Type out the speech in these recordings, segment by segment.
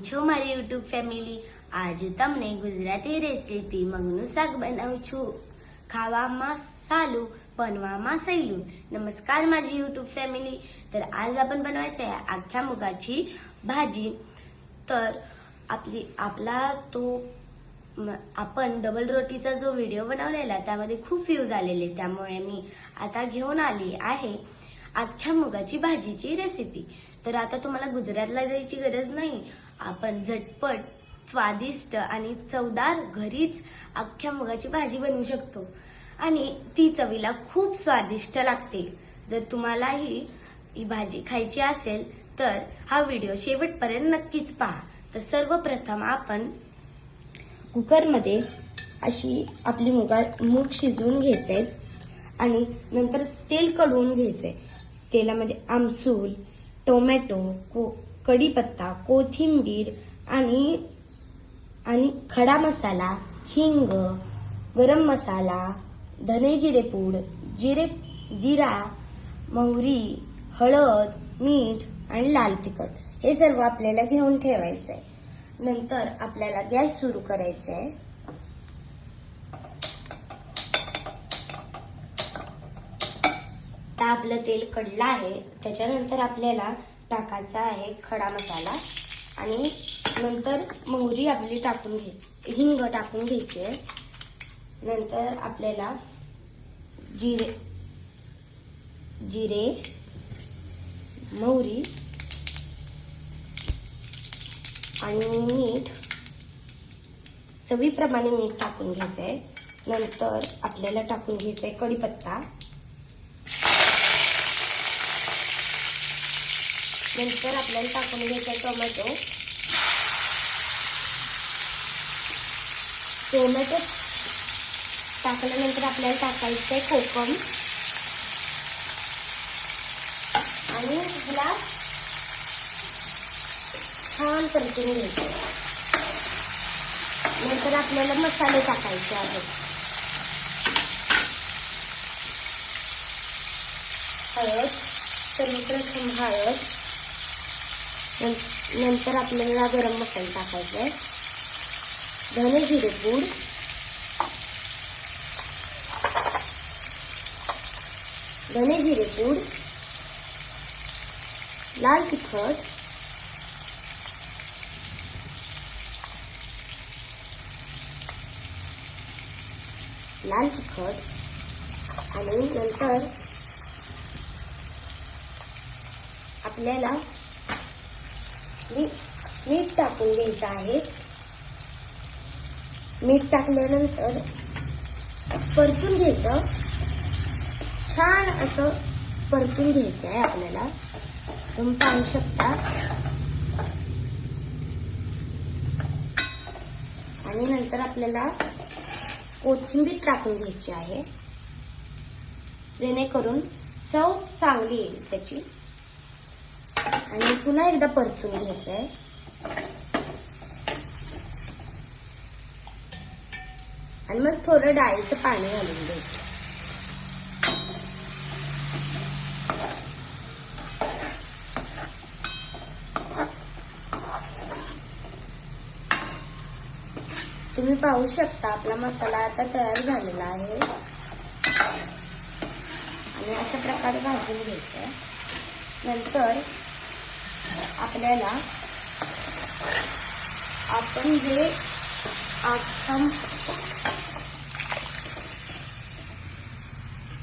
છો મારી YouTube family. આજે તમને ગુજરાતી રેસીપી મગનું શાક બનાવું છું। ખાવામાં સાલું बनवामा सैलून। नमस्कार माझी यूट्यूब फॅमिली। तर आज आपण बनवायचं आहे अख्ख्या मुगाची भाजी। तर आपण डबल रोटीचा जो व्हिडिओ बनवलेला त्यामध्ये खूप व्ह्यूज आलेले, त्यामुळे मी आता घेऊन आली आहे अख्ख्या मुगाची भाजीची रेसिपी। तर आता तुम्हाला गुजरातला जायची गरज नाही, आपण झटपट स्वादिष्ट आणि चवदार घरीच अख्ख्या मुगाची भाजी बनवू शकतो आणि ती चवीला खूप स्वादिष्ट लागते। जर तुम्हालाही ही भाजी खायची असेल तर हा व्हिडिओ शेवटपर्यंत नक्कीच पहा। तर सर्वप्रथम आपण कुकरमध्ये अशी आपली मूग शिजवून घ्यायचे आणि नंतर तेल कढवून घ्यायचे। तेलामध्ये आमसूल, टोमॅटो, कढीपत्ता, कोथिंबीर आणि खडा मसाला, हिंग, गरम मसाला, धने जिरे पूड, जिरा, मोहरी, हळद, मीठ आणि लाल तिखट हे सर्व आपल्याला घेऊन ठेवायचंय। नंतर आपल्याला गॅस सुरू करायचा आहे। आता आपलं तेल कडलं आहे, त्याच्यानंतर आपल्याला टाकायचा आहे खडा मसाला आणि नंतर मोहरी आपली टाकून घ्यायची, हिंग टाकून घ्यायची। नंतर आपल्याला जिरे, मोहरी आणि मीठ, चवीप्रमाणे मीठ टाकून घ्यायचंय। नंतर आपल्याला टाकून घ्यायचंय कढीपत्ता, नंतर आपल्याला टाकून घ्यायचंय टोमॅटो टाकल्यानंतर आपल्याला टाकायचंय कोकम आणि ह्याला छान परतून घ्यायचं। नंतर आपल्याला मसाले टाकायचे आहेत। हळद, सर्वप्रथम हळद, नंतर आपल्याला गरम मसाला टाकायचा आहे, धने जिरे पूड, लाल तिखट, आणि नंतर आपल्याला मीठ टाकून घ्यायचं आहे। मीठ टाकल्यानंतर परतून घ्यायचं, छान असं परतून घ्यायचं आहे आपल्याला, तुम्ही पाहू शकता। आणि नंतर आपल्याला कोथिंबीर टाकून घ्यायची आहे, जेणेकरून चव चांगली येईल त्याची। आणि पुन्हा एकदा परतून घ्यायचं आहे। आणि मग थोडं डाळीचं पाणी घालून द्यायचं। तुम्ही पाहू शकता आपला मसाला आता तयार झालेला आहे आणि अशा प्रकारे भाजून घ्यायचं। नंतर आपल्याला आपण जे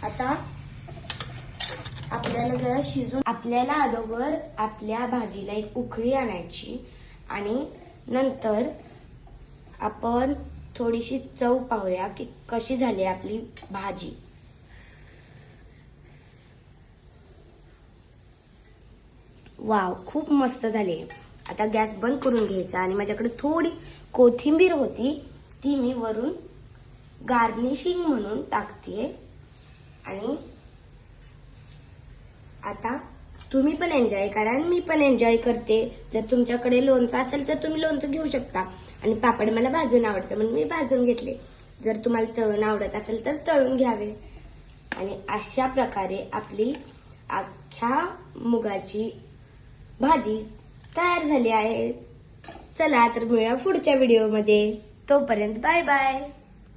आता आपल्याला जरा शिजून, आपल्याला अगोदर आपल्या भाजीला एक उकळी आणायची आणि नंतर आपण थोडीशी चव पाहूया की कशी झाली आपली भाजी। वाव, खूप मस्त झाली। आता गॅस बंद करून घ्यायचा आणि माझ्याकडे थोडी कोथिंबीर होती, ती मी वरून गार्निशिंग म्हणून टाकते। आणि आता तुम्ही पण एन्जॉय करा आणि मी पण एन्जॉय करते। जर तुमच्याकडे लोणचं असेल तर तुम्ही लोणचं घेऊ शकता आणि पापड मला भाजून आवडतं म्हणून मी भाजून घेतले। जर तुम्हाला तळून आवडत असेल तर तळून घ्यावे। आणि अशा प्रकारे आपली अख्ख्या मुगाची भाजी तयार झाली आहे। चला तर मिळूया पुढच्या व्हिडिओमध्ये. तोपर्यंत बाय बाय.